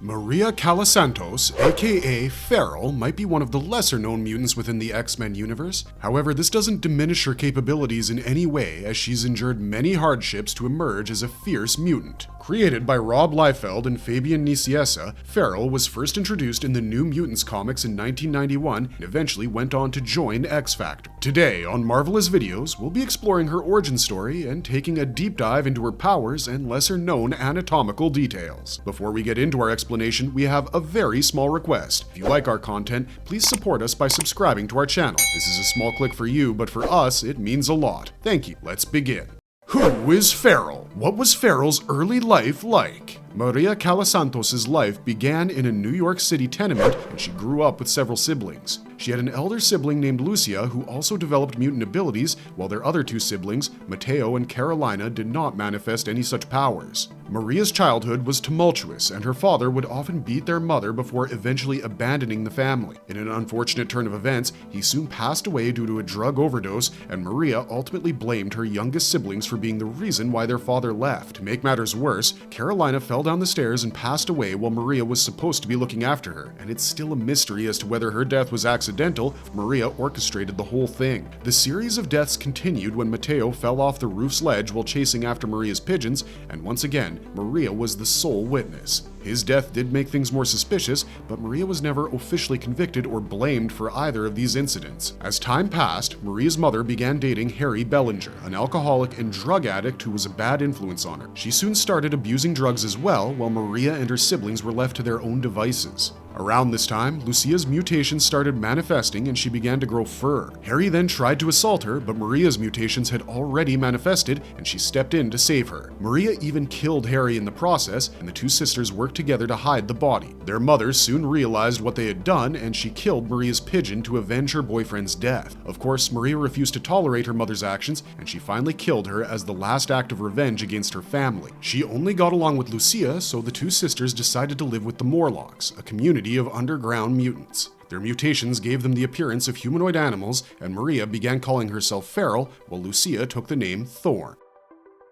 Maria Callasantos, aka Feral, might be one of the lesser-known mutants within the X-Men universe. However, this doesn't diminish her capabilities in any way, as she's endured many hardships to emerge as a fierce mutant. Created by Rob Liefeld and Fabian Nicieza, Feral was first introduced in the New Mutants comics in 1991 and eventually went on to join X-Factor. Today, on Marvelous Videos, we'll be exploring her origin story and taking a deep dive into her powers and lesser-known anatomical details. Before we get into our explanation, we have a very small request. If you like our content, please support us by subscribing to our channel. This is a small click for you, but for us, it means a lot. Thank you. Let's begin. Who is Feral? What was Feral's early life like? Maria Callasantos' life began in a New York City tenement, and she grew up with several siblings. She had an elder sibling named Lucia who also developed mutant abilities, while their other two siblings, Mateo and Carolina, did not manifest any such powers. Maria's childhood was tumultuous, and her father would often beat their mother before eventually abandoning the family. In an unfortunate turn of events, he soon passed away due to a drug overdose, and Maria ultimately blamed her youngest siblings for being the reason why their father left. To make matters worse, Carolina fell down the stairs and passed away while Maria was supposed to be looking after her, and it's still a mystery as to whether her death was accidental or Maria orchestrated the whole thing. The series of deaths continued when Mateo fell off the roof's ledge while chasing after Maria's pigeons, and once again, Maria was the sole witness. His death did make things more suspicious, but Maria was never officially convicted or blamed for either of these incidents. As time passed, Maria's mother began dating Harry Bellinger, an alcoholic and drug addict who was a bad influence on her. She soon started abusing drugs as well, while Maria and her siblings were left to their own devices. Around this time, Lucia's mutations started manifesting and she began to grow fur. Harry then tried to assault her, but Maria's mutations had already manifested and she stepped in to save her. Maria even killed Harry in the process, and the two sisters worked together to hide the body. Their mother soon realized what they had done and she killed Maria's pigeon to avenge her boyfriend's death. Of course, Maria refused to tolerate her mother's actions and she finally killed her as the last act of revenge against her family. She only got along with Lucia, so the two sisters decided to live with the Morlocks, a community of underground mutants. Their mutations gave them the appearance of humanoid animals, and Maria began calling herself Feral, while Lucia took the name Thorn.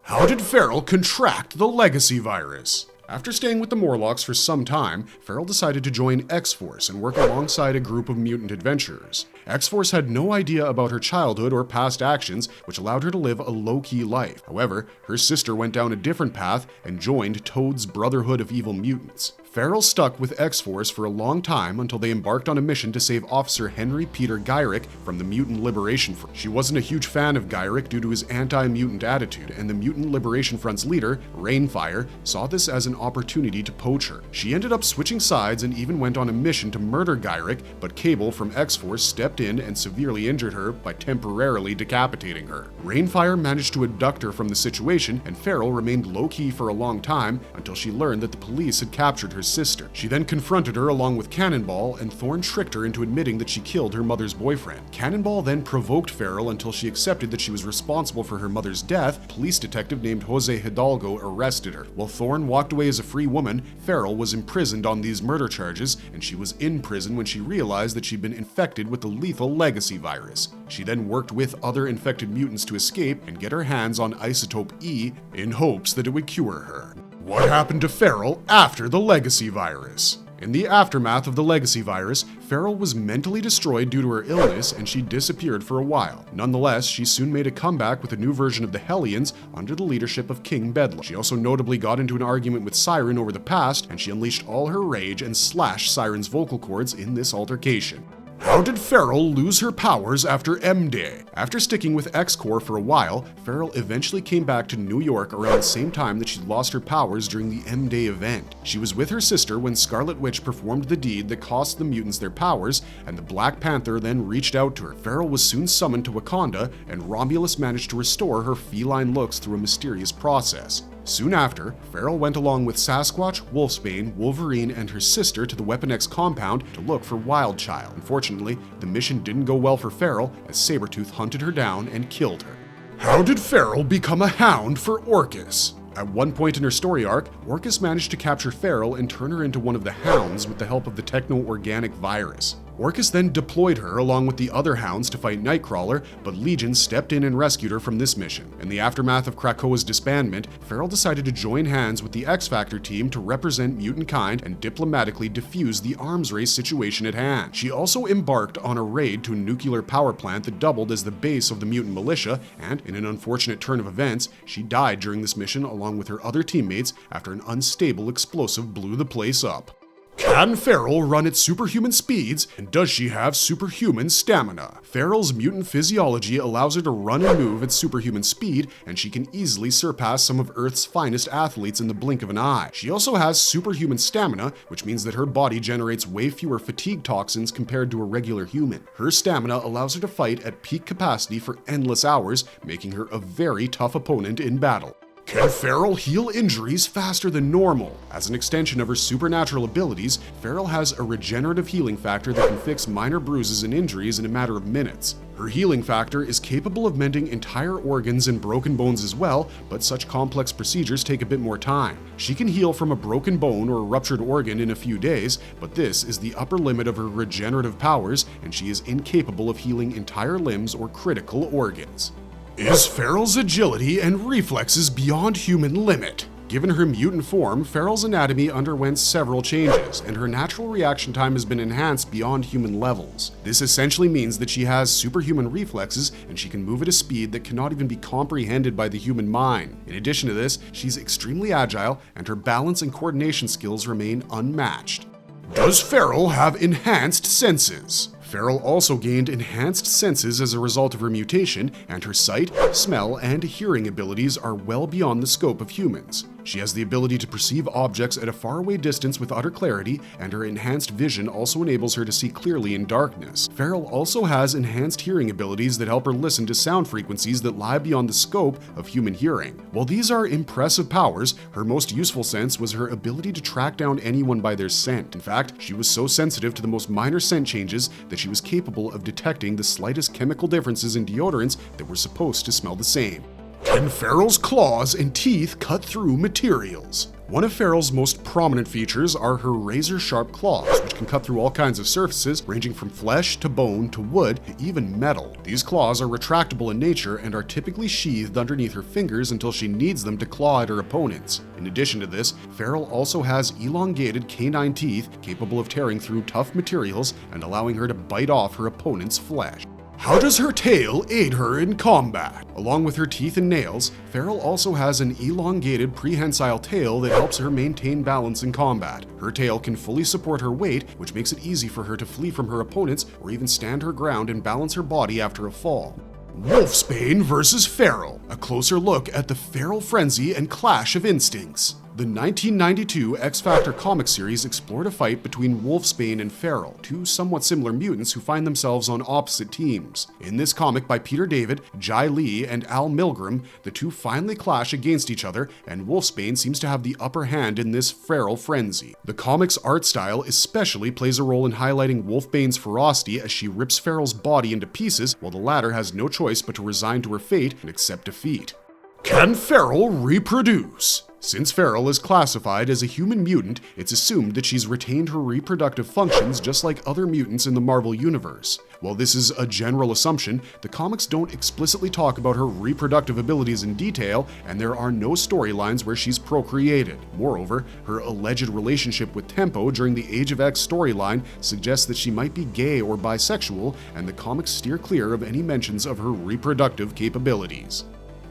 How did Feral contract the legacy virus? After staying with the Morlocks for some time, Feral decided to join X-Force and work alongside a group of mutant adventurers. X-Force had no idea about her childhood or past actions, which allowed her to live a low-key life. However, her sister went down a different path and joined Toad's Brotherhood of Evil Mutants. Feral stuck with X-Force for a long time until they embarked on a mission to save Officer Henry Peter Gyrick from the Mutant Liberation Front. She wasn't a huge fan of Gyrick due to his anti-mutant attitude, and the Mutant Liberation Front's leader, Rainfire, saw this as an opportunity to poach her. She ended up switching sides and even went on a mission to murder Gyrick, but Cable from X-Force stepped in and severely injured her by temporarily decapitating her. Rainfire managed to abduct her from the situation, and Feral remained low-key for a long time until she learned that the police had captured her sister. She then confronted her along with Cannonball, and Thorn tricked her into admitting that she killed her mother's boyfriend. Cannonball then provoked Feral until she accepted that she was responsible for her mother's death. A police detective named Jose Hidalgo arrested her. While Thorn walked away as a free woman, Feral was imprisoned on these murder charges, and she was in prison when she realized that she'd been infected with the lethal legacy virus. She then worked with other infected mutants to escape and get her hands on isotope E in hopes that it would cure her. What happened to Feral after the legacy virus? In the aftermath of the legacy virus, Feral was mentally destroyed due to her illness and she disappeared for a while. Nonetheless, she soon made a comeback with a new version of the Hellions under the leadership of King Bedlam. She also notably got into an argument with Siren over the past, and she unleashed all her rage and slashed Siren's vocal cords in this altercation. How did Feral lose her powers after M-Day? After sticking with X-Corps for a while, Feral eventually came back to New York around the same time that she lost her powers during the M-Day event. She was with her sister when Scarlet Witch performed the deed that cost the mutants their powers, and the Black Panther then reached out to her. Feral was soon summoned to Wakanda, and Romulus managed to restore her feline looks through a mysterious process. Soon after, Feral went along with Sasquatch, Wolfsbane, Wolverine, and her sister to the Weapon X compound to look for Wildchild. Unfortunately, the mission didn't go well for Feral as Sabretooth hunted her down and killed her. How did Feral become a hound for Orcus? At one point in her story arc, Orcus managed to capture Feral and turn her into one of the Hounds with the help of the techno-organic virus. Orcus then deployed her along with the other Hounds to fight Nightcrawler, but Legion stepped in and rescued her from this mission. In the aftermath of Krakoa's disbandment, Feral decided to join hands with the X-Factor team to represent mutant kind and diplomatically defuse the arms race situation at hand. She also embarked on a raid to a nuclear power plant that doubled as the base of the mutant militia, and in an unfortunate turn of events, she died during this mission along with her other teammates after an unstable explosive blew the place up. Can Feral run at superhuman speeds, and does she have superhuman stamina? Feral's mutant physiology allows her to run and move at superhuman speed, and she can easily surpass some of Earth's finest athletes in the blink of an eye. She also has superhuman stamina, which means that her body generates way fewer fatigue toxins compared to a regular human. Her stamina allows her to fight at peak capacity for endless hours, making her a very tough opponent in battle. Can Feral heal injuries faster than normal? As an extension of her supernatural abilities, Feral has a regenerative healing factor that can fix minor bruises and injuries in a matter of minutes. Her healing factor is capable of mending entire organs and broken bones as well, but such complex procedures take a bit more time. She can heal from a broken bone or a ruptured organ in a few days, but this is the upper limit of her regenerative powers, and she is incapable of healing entire limbs or critical organs. Is Feral's agility and reflexes beyond human limit? Given her mutant form, Feral's anatomy underwent several changes, and her natural reaction time has been enhanced beyond human levels. This essentially means that she has superhuman reflexes, and she can move at a speed that cannot even be comprehended by the human mind. In addition to this, she's extremely agile, and her balance and coordination skills remain unmatched. Does Feral have enhanced senses? Feral also gained enhanced senses as a result of her mutation, and her sight, smell, and hearing abilities are well beyond the scope of humans. She has the ability to perceive objects at a faraway distance with utter clarity, and her enhanced vision also enables her to see clearly in darkness. Feral also has enhanced hearing abilities that help her listen to sound frequencies that lie beyond the scope of human hearing. While these are impressive powers, her most useful sense was her ability to track down anyone by their scent. In fact, she was so sensitive to the most minor scent changes that she was capable of detecting the slightest chemical differences in deodorants that were supposed to smell the same. Can Feral's claws and teeth cut through materials? One of Feral's most prominent features are her razor-sharp claws, which can cut through all kinds of surfaces, ranging from flesh to bone to wood to even metal. These claws are retractable in nature and are typically sheathed underneath her fingers until she needs them to claw at her opponents. In addition to this, Feral also has elongated canine teeth capable of tearing through tough materials and allowing her to bite off her opponent's flesh. How does her tail aid her in combat? Along with her teeth and nails, Feral also has an elongated prehensile tail that helps her maintain balance in combat. Her tail can fully support her weight, which makes it easy for her to flee from her opponents or even stand her ground and balance her body after a fall. Wolfsbane vs. Feral, a closer look at the Feral frenzy and clash of instincts. The 1992 X-Factor comic series explored a fight between Wolfsbane and Feral, two somewhat similar mutants who find themselves on opposite teams. In this comic by Peter David, Jai Lee, and Al Milgrom, the two finally clash against each other, and Wolfsbane seems to have the upper hand in this Feral frenzy. The comic's art style especially plays a role in highlighting Wolfbane's ferocity as she rips Feral's body into pieces, while the latter has no choice but to resign to her fate and accept defeat. Can Feral reproduce? Since Feral is classified as a human mutant, it's assumed that she's retained her reproductive functions just like other mutants in the Marvel Universe. While this is a general assumption, the comics don't explicitly talk about her reproductive abilities in detail, and there are no storylines where she's procreated. Moreover, her alleged relationship with Tempo during the Age of X storyline suggests that she might be gay or bisexual, and the comics steer clear of any mentions of her reproductive capabilities.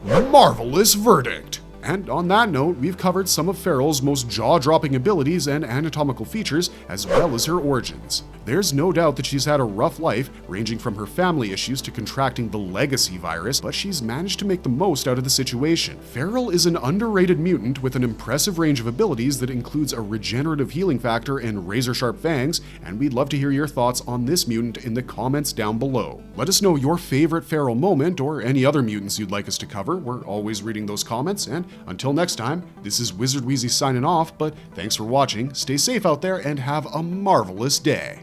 Marvelous verdict! And on that note, we've covered some of Feral's most jaw-dropping abilities and anatomical features, as well as her origins. There's no doubt that she's had a rough life, ranging from her family issues to contracting the legacy virus, but she's managed to make the most out of the situation. Feral is an underrated mutant with an impressive range of abilities that includes a regenerative healing factor and razor-sharp fangs, and we'd love to hear your thoughts on this mutant in the comments down below. Let us know your favorite Feral moment or any other mutants you'd like us to cover. We're always reading those comments, and until next time, this is Wizard Wheezy signing off, but thanks for watching, stay safe out there, and have a marvelous day.